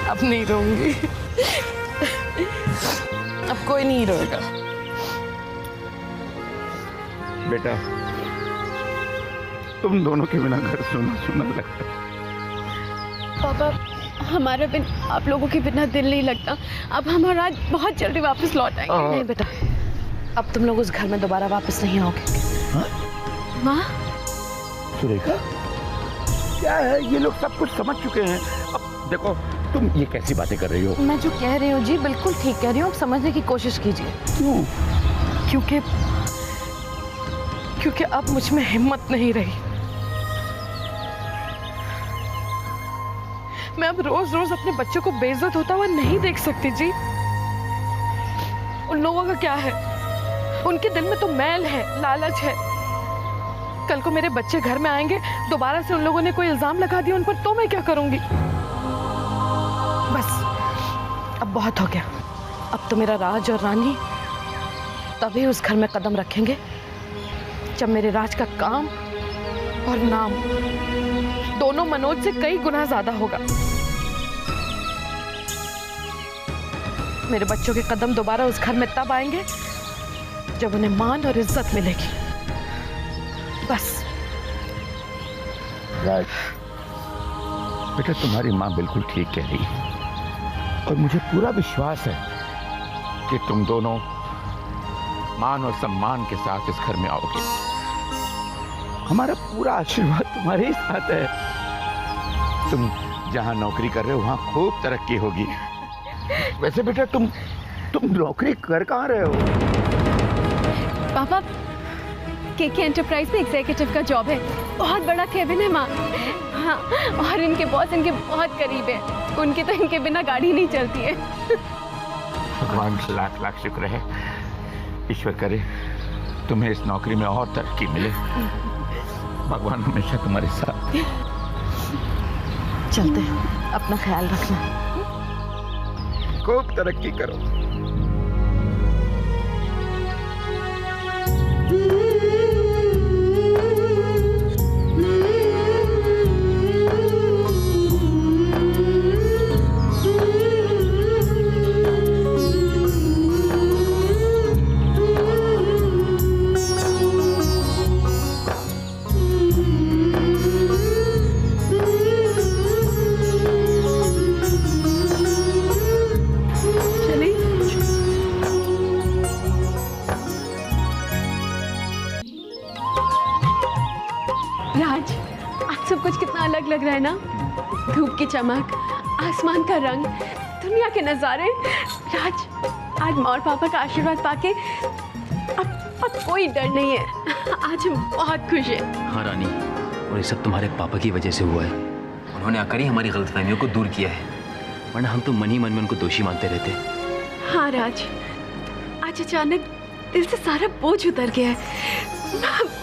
अब नहीं रोऊंगी, अब कोई नहीं रोएगा। बेटा, तुम दोनों के बिना घर सुना सुना लगता। पापा, हमारे बिना, आप लोगों के बिना दिल नहीं लगता। अब हम आज बहुत जल्दी वापस लौट आएंगे। नहीं बेटा, अब तुम लोग उस घर में दोबारा वापस नहीं आओगे। माँ? सुरेखा, क्या है, ये लोग सब कुछ समझ चुके हैं। अब देखो, तुम ये कैसी बातें कर रही हो? मैं जो कह रही हूँ जी बिल्कुल ठीक कह रही हूँ, अब समझने की कोशिश कीजिए। क्यों? क्योंकि अब मुझ में हिम्मत नहीं रही। मैं अब रोज रोज अपने बच्चों को बेइज्जत होता हुआ नहीं देख सकती जी। उन लोगों का क्या है, उनके दिल में तो मैल है, लालच है। कल को मेरे बच्चे घर में आएंगे, दोबारा से उन लोगों ने कोई इल्जाम लगा दिया उन पर, तो मैं क्या करूंगी? बस अब बहुत हो गया। अब तो मेरा राज और रानी तभी उस घर में कदम रखेंगे जब मेरे राज का काम और नाम दोनों मनोज से कई गुना ज्यादा होगा। मेरे बच्चों के कदम दोबारा उस घर में तब आएंगे जब उन्हें मान और इज्जत मिलेगी। बस। राज, बेटा तुम्हारी माँ बिल्कुल ठीक कह रही है और मुझे पूरा विश्वास है कि तुम दोनों मान और सम्मान के साथ इस घर में आओगे। हमारा पूरा आशीर्वाद तुम्हारे ही साथ है। तुम जहां नौकरी कर रहे हो वहां खूब तरक्की होगी। वैसे बेटा तुम नौकरी कर कहाँ रहे हो? पापा, केके एंटरप्राइज में एग्जीक्यूटिव का जॉब है। बहुत बड़ा केबिन है माँ। हाँ, और इनके बॉस इनके बहुत करीब है। उनकी तो इनके बिना गाड़ी नहीं चलती है। भगवान से लाख लाख शुक्र है। ईश्वर करे तुम्हें इस नौकरी में और तरक्की मिले। भगवान हमेशा तुम्हारे साथ। चलते हैं, अपना ख्याल रखना। खूब तरक्की करो। राज, आज सब कुछ कितना अलग लग रहा है ना। धूप की चमक, आसमान का रंग, दुनिया के नजारे। राज, आज माँ और पापा का आशीर्वाद पाके अब कोई डर नहीं है। आज हम बहुत खुश हैं। हाँ रानी, और ये सब तुम्हारे पापा की वजह से हुआ है। उन्होंने आकर ही हमारी गलतफहमियों को दूर किया है, वरना हम तो मन ही मन में उनको दोषी मानते रहते। हाँ राज, आज अचानक दिल से सारा बोझ उतर गया है।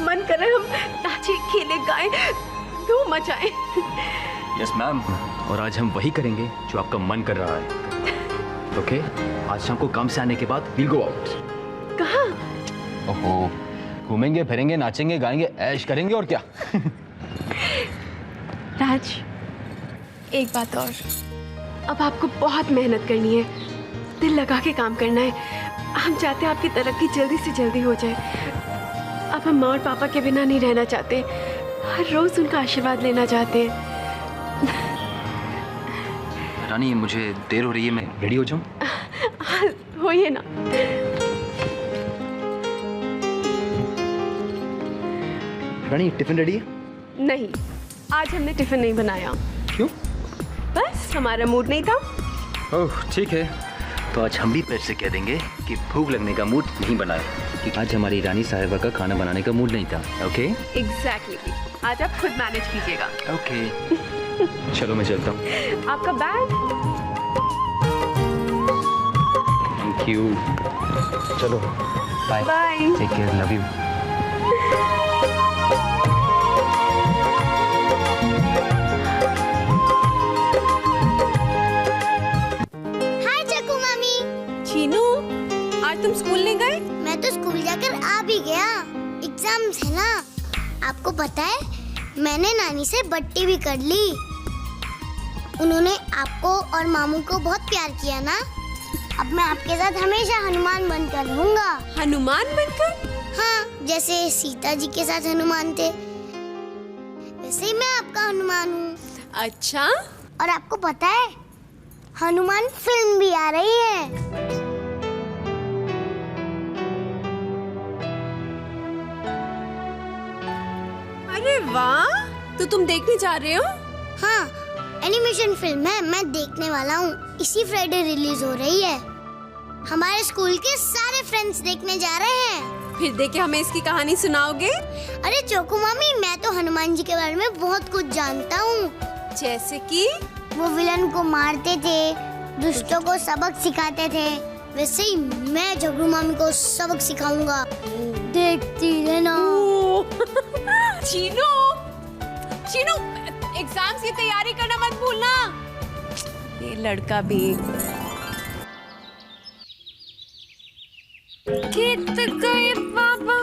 मन कर रहा है हम नाचे, खेले, गाए, धूम मचाएं। यस मैम, और आज हम वही करेंगे जो आपका मन कर रहा है। ओके, आज शाम को काम से आने के बाद वील गो आउट। कहाँ? ओहो, घूमेंगे, फिरेंगे, नाचेंगे, गाएंगे, ऐश करेंगे और क्या। राज, एक बात और, अब आपको बहुत मेहनत करनी है, दिल लगा के काम करना है। हम चाहते हैं आपकी तरक्की जल्दी से जल्दी हो जाए। अब हम माँ और पापा के बिना नहीं रहना चाहते, हर रोज उनका आशीर्वाद लेना चाहते हैं। रानी, मुझे देर हो रही है, मैं रेडी हो जाऊं? होइए ना। रानी, टिफिन रेडी है? नहीं, आज हमने टिफिन नहीं बनाया। क्यों? बस हमारा मूड नहीं था। ओह ठीक है, तो आज हम भी पेट से कह देंगे कि भूख लगने का मूड नहीं बनाया, कि आज हमारी रानी साहिबा का खाना बनाने का मूड नहीं था। ओके? एग्जैक्टली। आज आप खुद मैनेज कीजिएगा। ओके। चलो मैं चलता हूँ। आपका बैग। Thank you. चलो bye. Bye. Take care, love you. तुम स्कूल नहीं गए? मैं तो स्कूल जाकर आ भी गया। एग्जाम्स है ना। आपको पता है, मैंने नानी से बट्टी भी कर ली। उन्होंने आपको और मामू को बहुत प्यार किया ना। अब मैं आपके साथ हमेशा हनुमान बनकर रहूंगा। हनुमान बनकर? हाँ, जैसे सीता जी के साथ हनुमान थे, वैसे ही मैं आपका हनुमान हूँ। अच्छा। और आपको पता है, हनुमान फिल्म भी आ रही है। अरे वाह, तो तुम देखने जा रहे हो? हाँ, एनिमेशन फिल्म है, मैं देखने वाला हूँ। इसी फ्राइडे रिलीज हो रही है। हमारे स्कूल के सारे फ्रेंड्स देखने जा रहे हैं। फिर देखे हमें इसकी कहानी सुनाओगे? अरे चोको मामी, मैं तो हनुमान जी के बारे में बहुत कुछ जानता हूँ। जैसे कि? वो विलन को मारते थे, दुष्टों को सबक सिखाते थे, वैसे ही मैं झगड़ू मामी को सबक सिखाऊंगा। देखती रहना। चीनू, चीनू, एग्जाम्स की तैयारी करना मत भूलना। ये लड़का भी। खेत गए बाबा,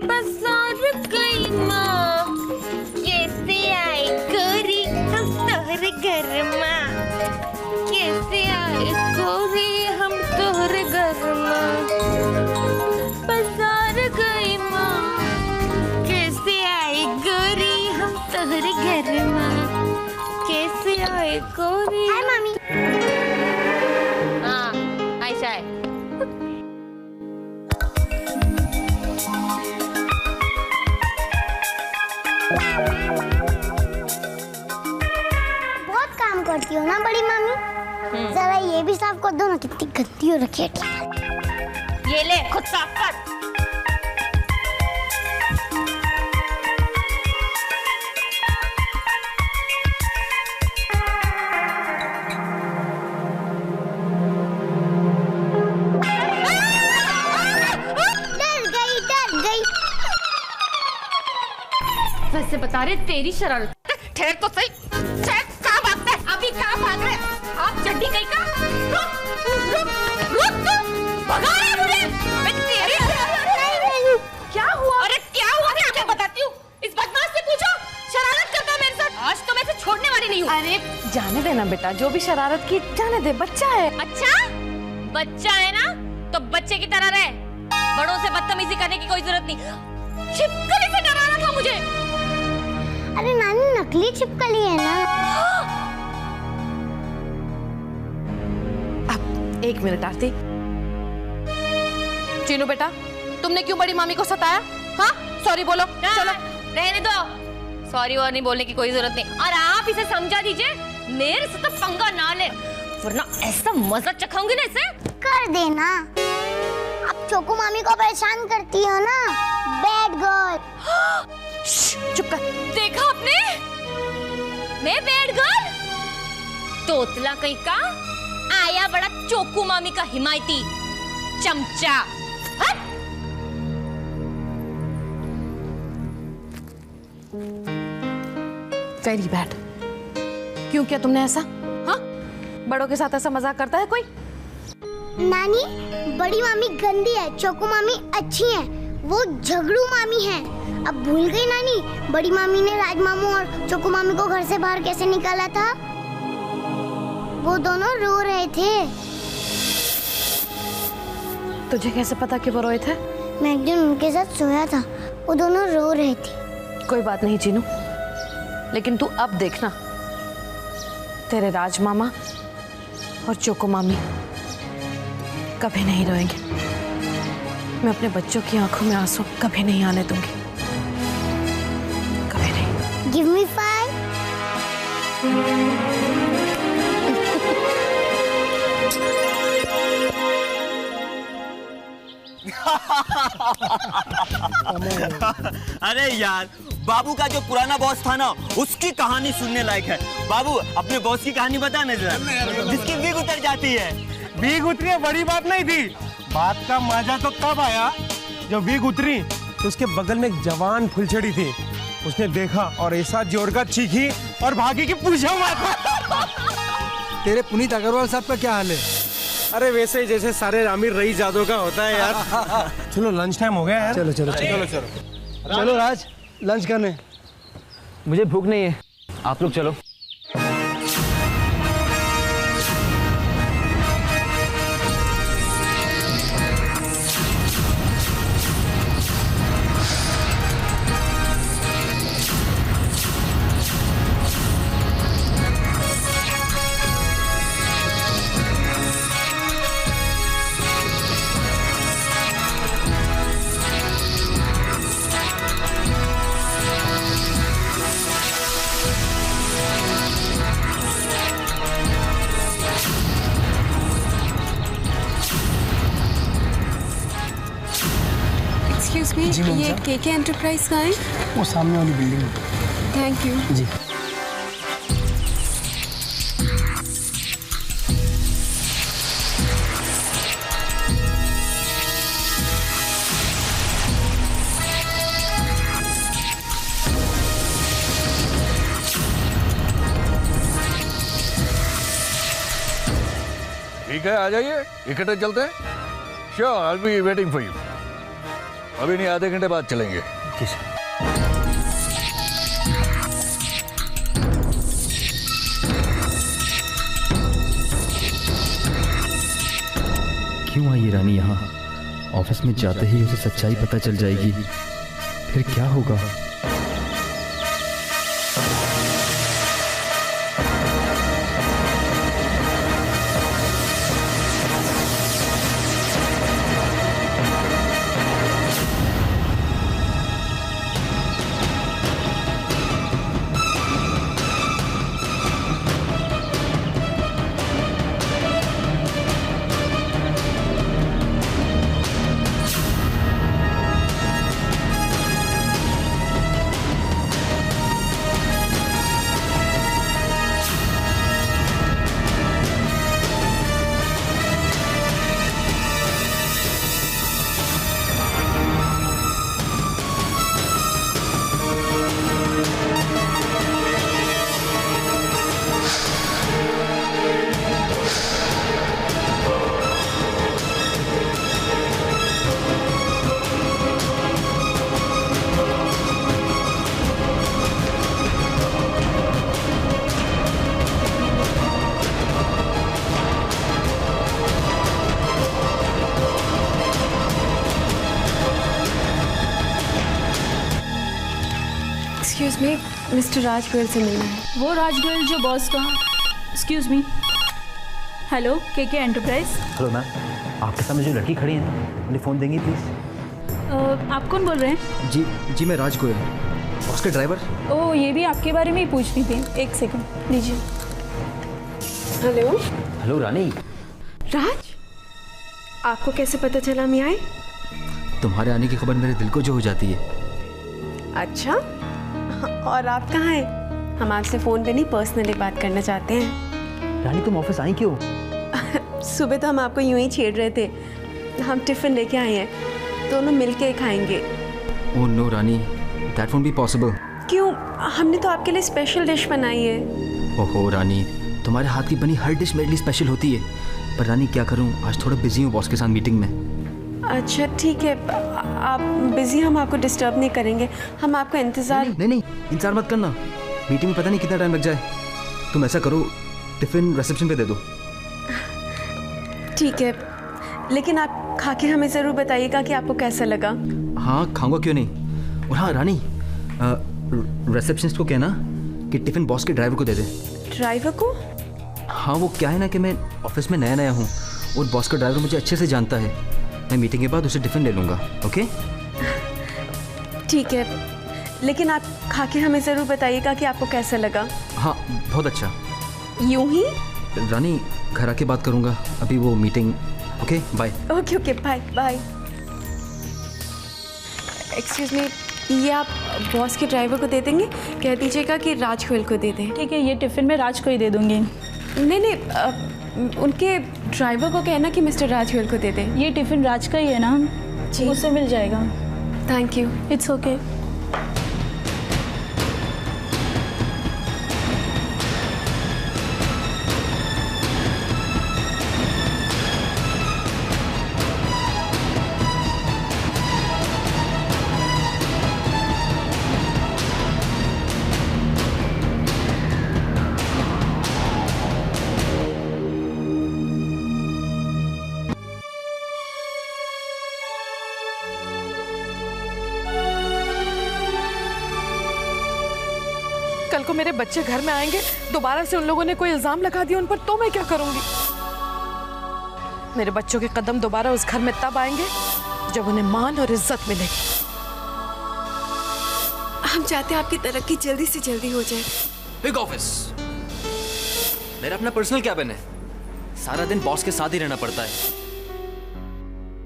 बाजार गई माँ, कैसे आए गोरी हम तोहरे घर माँ, कैसे आए गोरी हम तोहरे घर माँ, बाजार गई माँ, कैसे आए गोरी हम तोहरे घर माँ, कैसे आए गोरी। हाय मामी। हाँ, ऐसा है। बहुत काम करती हो ना बड़ी मामी। जरा ये भी साफ कर दो ना, कितनी गंदी हो रखी है। ये ले, खुद साफ कर। डर गई। वैसे बता रहे तेरी शरारत। ठहर तो सही। कहाँ भागता है? अभी कहाँ भाग रहे? आप चड्डी कहीं का? रुक तू! भगा रहे मुझे! मैं तेरी क्या हुआ? अरे क्या हुआ? मैं क्या बताती हूँ? इस बदमाश से पूछो। शरारत करता है मेरे साथ। आज तो मैं इसे छोड़ने वाली नहीं हूँ। अरे जाने देना बेटा, जो भी शरारत की जाने दे, बच्चा है। अच्छा, बच्चा है ना, तो बच्चे की तरह रहे। बड़ों से बदतमीजी करने की कोई जरूरत नहीं। छिपकली से डराना था मुझे। अरे नानी, नकली छिपकली है ना। अब एक मिनट आरती। चीनू बेटा, तुमने क्यों बड़ी मामी को सताया? हाँ, सॉरी बोलो। चलो रहने दो। सॉरी और नहीं बोलने की कोई जरूरत नहीं। और आप इसे समझा दीजिए, मेरे से तो पंगा ना ले, वरना ऐसा मजा चखाऊंगी ना इसे। कर देना। आप चोको मामी को परेशान करती हो ना, बैड गर्ल। चुप कर। देखा आपने? मैं बैड गर्ल? तोतला कहीं का आया बड़ा चोकू मामी का हिमायती चमचा। हट! Very bad. क्यों किया तुमने ऐसा? हाँ, बड़ों के साथ ऐसा मजाक करता है कोई? नानी, बड़ी मामी गंदी है, चोको मामी अच्छी है। वो झगड़ू मामी है। अब भूल गई नानी, बड़ी मामी ने राज मामू और चोको मामी को घर से बाहर कैसे निकाला था? वो दोनों रो रहे थे। तुझे कैसे पता कि वो रोए थे? मैं एक दिन उनके साथ सोया था, वो दोनों रो रहे थे। कोई बात नहीं चीनू, लेकिन तू अब देखना, तेरे राज मामा और चोको मामी कभी नहीं रोएंगे। मैं अपने बच्चों की आंखों में आंसू कभी नहीं आने दूंगी, कभी नहीं। Give me 5. अरे यार, बाबू का जो पुराना बॉस था ना, उसकी कहानी सुनने लायक है। बाबू, अपने बॉस की कहानी बता ना जरा, जिसकी विग उतर जाती है। विग उतरी बड़ी बात नहीं थी, बात का मजा तो तब आया जब विग उतरी तो उसके बगल में एक जवान फुलछड़ी थी। उसने देखा और ऐसा जोर का चीखी और भागी कि पूछो मत। तेरे पुनीत अग्रवाल साहब का क्या हाल है? अरे वैसे ही जैसे सारे आमिर रईस जादव का होता है यार। चलो लंच टाइम हो गया यार। चलो चलो चलो चलो चलो राज, लंच करने। मुझे भूख नहीं है, आप लोग चलो। मी, जी, मैम ये साहब। केके एंटरप्राइज का है? वो सामने वाली बिल्डिंग में। Thank you. जी। ठीक है, आ जाइए, इकट्ठे चलते हैं। Sure, I will be waiting for you. अभी नहीं, आधे घंटे बाद चलेंगे। जी सर। क्यों आई ये रानी यहाँ? ऑफिस में जाते ही उसे सच्चाई पता चल जाएगी, फिर क्या होगा? Excuse me, mister Raj Goyal से मिलना है। वो राज गोयल जो बॉस का। Excuse me. Hello, KK enterprise. Hello ma'am, आपके सामने जो लड़की खड़ी है उन्हें फ़ोन देंगी प्लीज़? आप कौन बोल रहे हैं? जी मैं राज गोयल, बॉस के ड्राइवर। ओ, ये भी आपके बारे में ही पूछनी थी। एक सेकंड लीजिए। हेलो हेलो रानी। राज, आपको कैसे पता चला मैं आई? तुम्हारे आने की खबर मेरे दिल को जो हो जाती है। अच्छा, और आप कहाँ हैं? हम आपसे फ़ोन पे नहीं, पर्सनली बात करना चाहते हैं। रानी तुम ऑफिस आई क्यों? सुबह तो हम आपको यूं ही छेड़ रहे थे। हम टिफ़िन लेके आए हैं, दोनों मिलके खाएंगे। Oh no Rani, that won't be possible. क्यों? हमने तो आपके लिए स्पेशल डिश बनाई है। ओहो रानी, तुम्हारे हाथ की बनी हर डिश मेरे लिए स्पेशल होती है, पर रानी क्या करूं, आज थोड़ा बिजी हूँ बॉस के साथ मीटिंग में। अच्छा ठीक है, आप बिजी, हम आपको डिस्टर्ब नहीं करेंगे, हम आपका इंतज़ार। नहीं इंतजार मत करना, मीटिंग में पता नहीं कितना टाइम लग जाए। तुम ऐसा करो, टिफिन रिसेप्शन पे दे दो। ठीक है, लेकिन आप खा के हमें ज़रूर बताइएगा कि आपको कैसा लगा। हाँ खाऊंगा, क्यों नहीं। और हाँ रानी, रिसेप्शनिस्ट को कहना कि टिफिन बॉस के ड्राइवर को दे दे। ड्राइवर को? हाँ, वो क्या है ना कि मैं ऑफिस में नया हूँ और बॉस का ड्राइवर मुझे अच्छे से जानता है। मैं मीटिंग के बाद उसे टिफिन ले लूँगा। ओके ठीक है, लेकिन आप खा के हमें ज़रूर बताइएगा कि आपको कैसा लगा। हाँ बहुत अच्छा। यूं ही? रानी घर आके बात करूँगा, अभी वो meeting. Okay bye. Okay okay bye bye. Excuse me, ये आप बॉस के ड्राइवर को दे देंगे? कह दीजिएगा कि राज गोयल को दे दें। ठीक है, ये टिफिन मैं राज को ही दे दूंगी। नहीं, उनके ड्राइवर को कहना कि मिस्टर राज गोयल को दे दें। ये टिफिन राज का ही है ना जी, उससे मिल जाएगा। Thank you. It's okay. कल को मेरे बच्चे घर में आएंगे, दोबारा से उन लोगों ने कोई इल्जाम लगा दिया उन पर, तो मैं क्या करूंगी? मेरे बच्चों के कदम दोबारा उस घर में तब आएंगे जब उन्हें मान और इज्जत मिलेगी। हम चाहते हैं आपकी तरक्की जल्दी से जल्दी हो जाए। बिग ऑफिस मेरा अपना पर्सनल कैबिन है, सारा दिन बॉस के साथ ही रहना पड़ता है।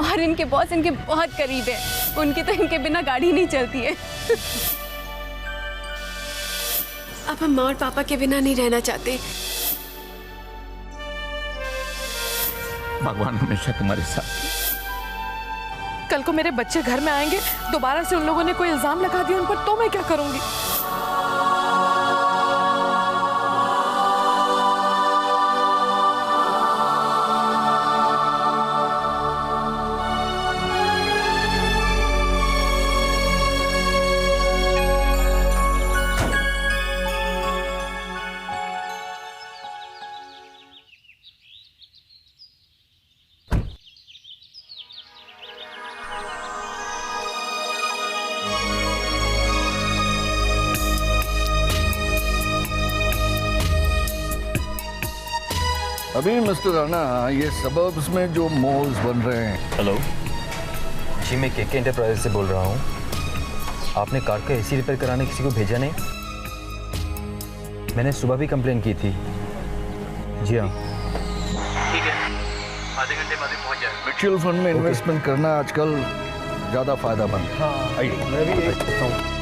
और इनके बॉस इनके बहुत करीब है। उनकी तो इनके बिना गाड़ी नहीं चलती है। अब हम माँ और पापा के बिना नहीं रहना चाहते। भगवान हमेशा तुम्हारे साथ। कल को मेरे बच्चे घर में आएंगे, दोबारा से उन लोगों ने कोई इल्जाम लगा दिया उन पर, तो मैं क्या करूंगी? अभी मिस्टर राणा, ये सबर्ब्स में जो मॉल्स बन रहे हैं। हेलो जी, मैं केके एंटरप्राइज से बोल रहा हूँ। आपने कार का एसी रिपेयर कराने किसी को भेजा नहीं? मैंने सुबह भी कंप्लेन की थी। जी हाँ, ठीक है, आधे घंटे बाद पहुंच जाए। म्यूचुअल फंड में इन्वेस्टमेंट करना आजकल ज़्यादा फायदेमंद है। हाँ, आइए। मैं भी यही सोचता हूँ।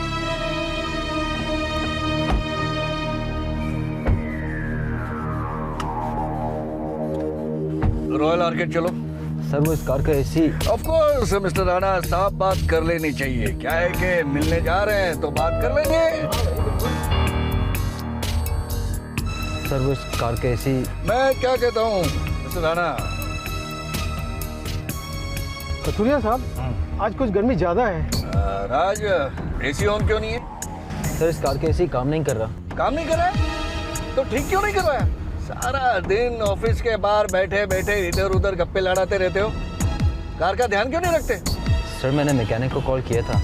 रॉयल आर्केड चलो। सर वो इस कार का AC. Of course mister Rana, साफ बात कर लेनी चाहिए। क्या है कि मिलने जा रहे हैं तो बात कर लेंगे। सर वो इस कार का एसी। मैं क्या कहता हूँ मिस्टर राणा। कथुरिया साहब, आज कुछ गर्मी ज्यादा है। राज, एसी ऑन क्यों नहीं है? सर इस कार का एसी काम नहीं कर रहा। काम नहीं कर रहा है? तो ठीक क्यों नहीं कर रहा है? सारा दिन ऑफिस के बाहर बैठे बैठे इधर उधर गप्पे लड़ाते रहते हो। कार का ध्यान क्यों नहीं रखते? सर मैंने मैकेनिक को कॉल किया था।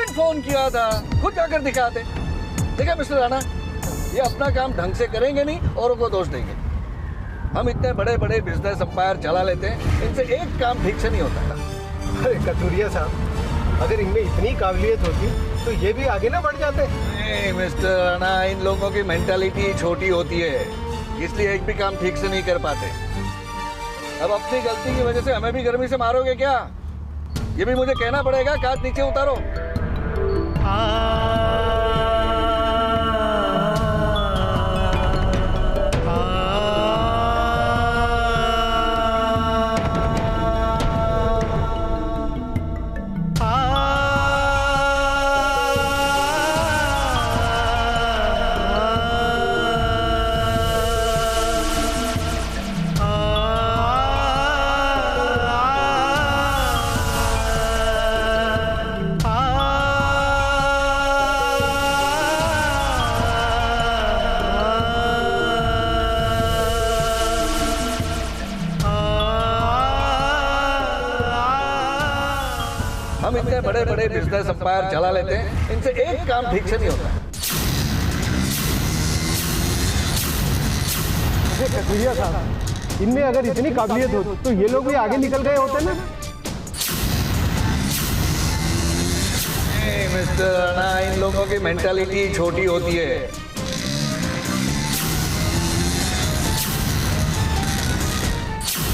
फोन किया था, खुद जाकर दिखाते। देखा मिस्टर राणा, ये अपना काम ढंग से करेंगे नहीं, औरों को दोष देंगे। हम इतने बड़े बड़े बिजनेस एम्पायर चला लेते हैं, इनसे एक काम ठीक से नहीं होता। अरे कथुरिया साहब, अगर इनमें इतनी काबिलियत होती तो ये भी आगे ना बढ़ जाते। नहीं मिस्टर राणा, इन लोगों की मेंटालिटी छोटी होती है, इसलिए एक भी काम ठीक से नहीं कर पाते। अब अपनी गलती की वजह से हमें भी गर्मी से मारोगे क्या? ये भी मुझे कहना पड़ेगा, कांच नीचे उतारो। हम इतने बड़े बड़े बिजनेस एम्पायर चला लेते हैं, इनसे एक काम ठीक से नहीं होता। कथुरिया साहब, इनमें अगर इतनी काबिलियत हो तो ये लोग भी आगे निकल गए होते ना। मिस्टर राणा, इन लोगों की मेंटालिटी छोटी होती है,